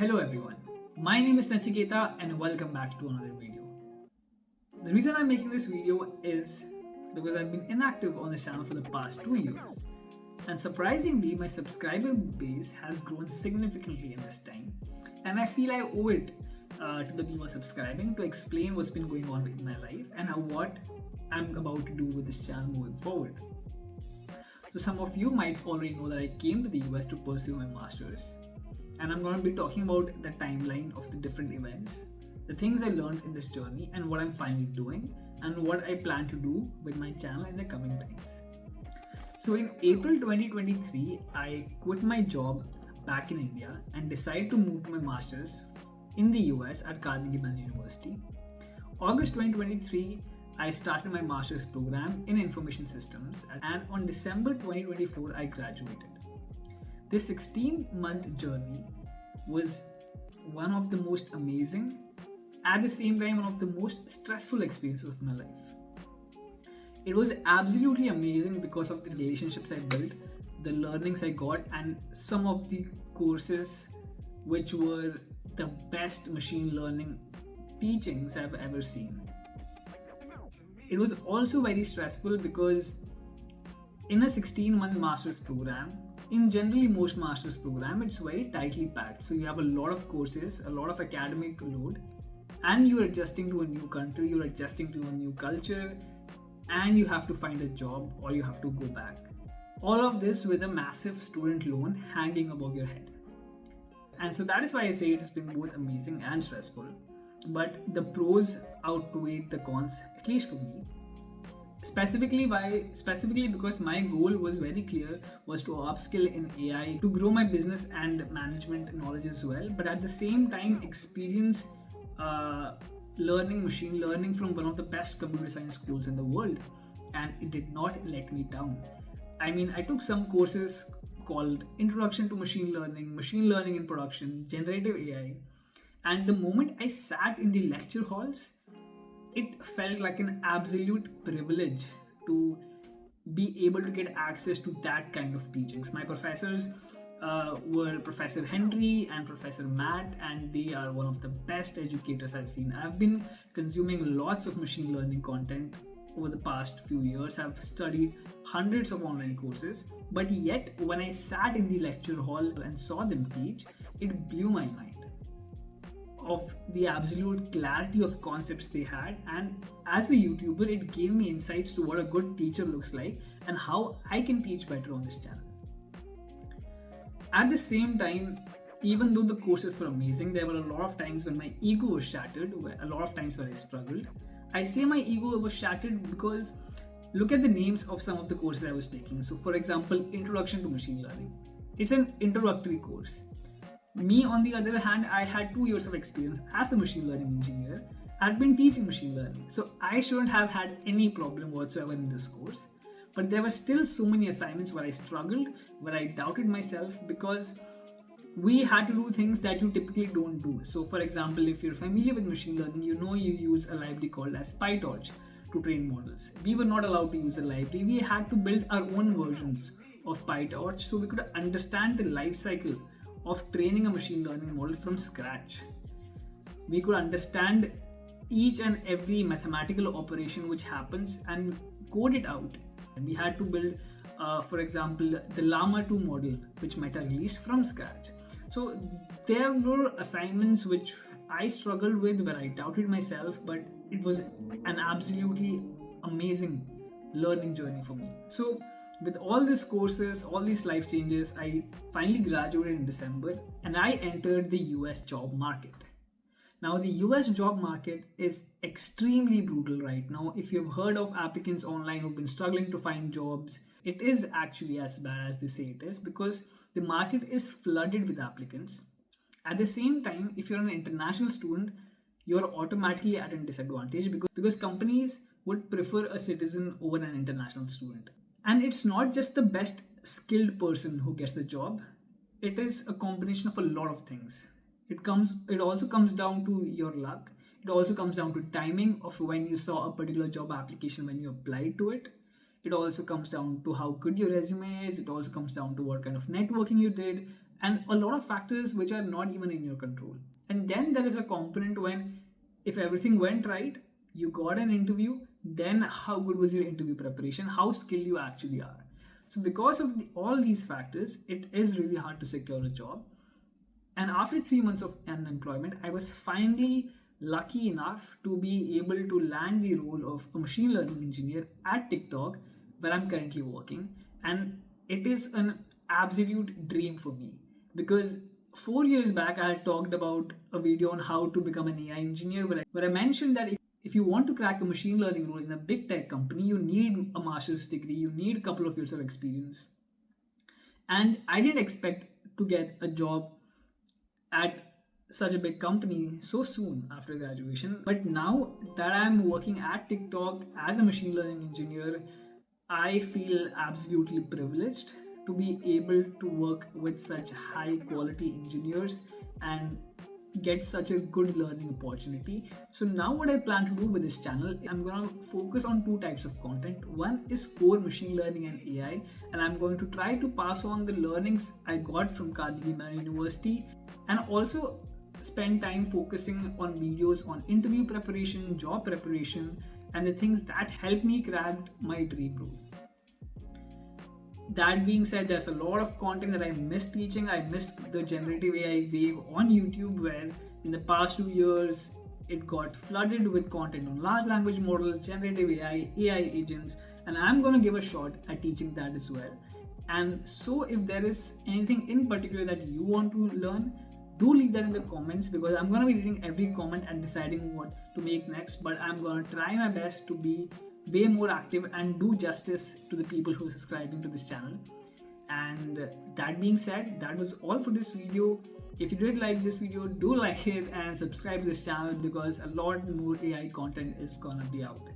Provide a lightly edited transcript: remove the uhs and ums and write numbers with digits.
Hello everyone, my name is Nachiketa and welcome back to another video. The reason I'm making this video is because I've been inactive on this channel for the past 2 years, and surprisingly my subscriber base has grown significantly in this time, and I feel I owe it to the people subscribing to explain what's been going on in my life and what I'm about to do with this channel moving forward. So some of you might already know that I came to the US to pursue my master's. And I'm going to be talking about the timeline of the different events, the things I learned in this journey, and what I'm finally doing, and what I plan to do with my channel in the coming times. So in April 2023, I quit my job back in India and decided to move to my master's in the US at Carnegie Mellon University. August 2023, I started my master's program in information systems, and on December 2024, I graduated. This 16-month journey was one of the most amazing, at the same time one of the most stressful experiences of my life. It was absolutely amazing because of the relationships I built, the learnings I got, and some of the courses which were the best machine learning teachings I've ever seen. It was also very stressful because in a 16-month master's program, in generally most master's program, it's very tightly packed. So you have a lot of courses, a lot of academic load, and you're adjusting to a new country, you're adjusting to a new culture, and you have to find a job or you have to go back. All of this with a massive student loan hanging above your head. And so that is why I say it's been both amazing and stressful. But the pros outweighed the cons, at least for me. Specifically because my goal was very clear, was to upskill in AI, to grow my business and management knowledge as well, but at the same time experience learning machine learning from one of the best computer science schools in the world, and it did not let me down. I mean, I took some courses called Introduction to Machine Learning in Production, Generative AI, and the moment I sat in the lecture halls, it felt like an absolute privilege to be able to get access to that kind of teachings. My professors were Professor Henry and Professor Matt, and they are one of the best educators I've seen. I've been consuming lots of machine learning content over the past few years. I've studied hundreds of online courses, but yet when I sat in the lecture hall and saw them teach, it blew my mind of the absolute clarity of concepts they had, and as a YouTuber it gave me insights to what a good teacher looks like and how I can teach better on this channel. At the same time, even though the courses were amazing, there were a lot of times when my ego was shattered, a lot of times where I struggled. I say my ego was shattered because look at the names of some of the courses I was taking. So for example, Introduction to Machine Learning. It's an introductory course. Me, on the other hand, I had 2 years of experience as a machine learning engineer. I'd been teaching machine learning, so I shouldn't have had any problem whatsoever in this course. But there were still so many assignments where I struggled, where I doubted myself, because we had to do things that you typically don't do. So for example, if you're familiar with machine learning, you know you use a library called as PyTorch to train models. We were not allowed to use a library. We had to build our own versions of PyTorch so we could understand the life cycle of training a machine learning model from scratch. We could understand each and every mathematical operation which happens and code it out. And we had to build, for example, the Llama 2 model, which Meta released from scratch. So there were assignments which I struggled with, where I doubted myself, but it was an absolutely amazing learning journey for me. So with all these courses, all these life changes, I finally graduated in December and I entered the US job market. Now the US job market is extremely brutal right now. If you've heard of applicants online who've been struggling to find jobs, it is actually as bad as they say it is, because the market is flooded with applicants. At the same time, if you're an international student, you're automatically at a disadvantage because companies would prefer a citizen over an international student. And it's not just the best skilled person who gets the job. It is a combination of a lot of things. It also comes down to your luck. It also comes down to timing of when you saw a particular job application, when you applied to it. It also comes down to how good your resume is. It also comes down to what kind of networking you did. and a lot of factors which are not even in your control. And then there is a component when, if everything went right, you got an interview, then how good was your interview preparation, how skilled you actually are. So because of all these factors, it is really hard to secure a job. And after 3 months of unemployment, I was finally lucky enough to be able to land the role of a machine learning engineer at TikTok, where I'm currently working. And it is an absolute dream for me because 4 years back, I had talked about a video on how to become an AI engineer, where I mentioned that if you want to crack a machine learning role in a big tech company, you need a master's degree, you need a couple of years of experience. And I didn't expect to get a job at such a big company so soon after graduation. But now that I'm working at TikTok as a machine learning engineer, I feel absolutely privileged to be able to work with such high quality engineers and get such a good learning opportunity. So now what I plan to do with this channel, I'm going to focus on two types of content. One is core machine learning and AI, and I'm going to try to pass on the learnings I got from Carnegie Mellon University, and also spend time focusing on videos on interview preparation, job preparation, and the things that help me crack my dream role. That being said, there's a lot of content that I missed teaching. I missed the generative AI wave on YouTube, where in the past 2 years it got flooded with content on large language models, generative AI, AI agents, and I'm going to give a shot at teaching that as well. And so if there is anything in particular that you want to learn, do leave that in the comments, because I'm going to be reading every comment and deciding what to make next. But I'm going to try my best to be way more active and do justice to the people who are subscribing to this channel. And that being said, that was all for this video. If you did like this video, do like it and subscribe to this channel, because a lot more AI content is gonna be out.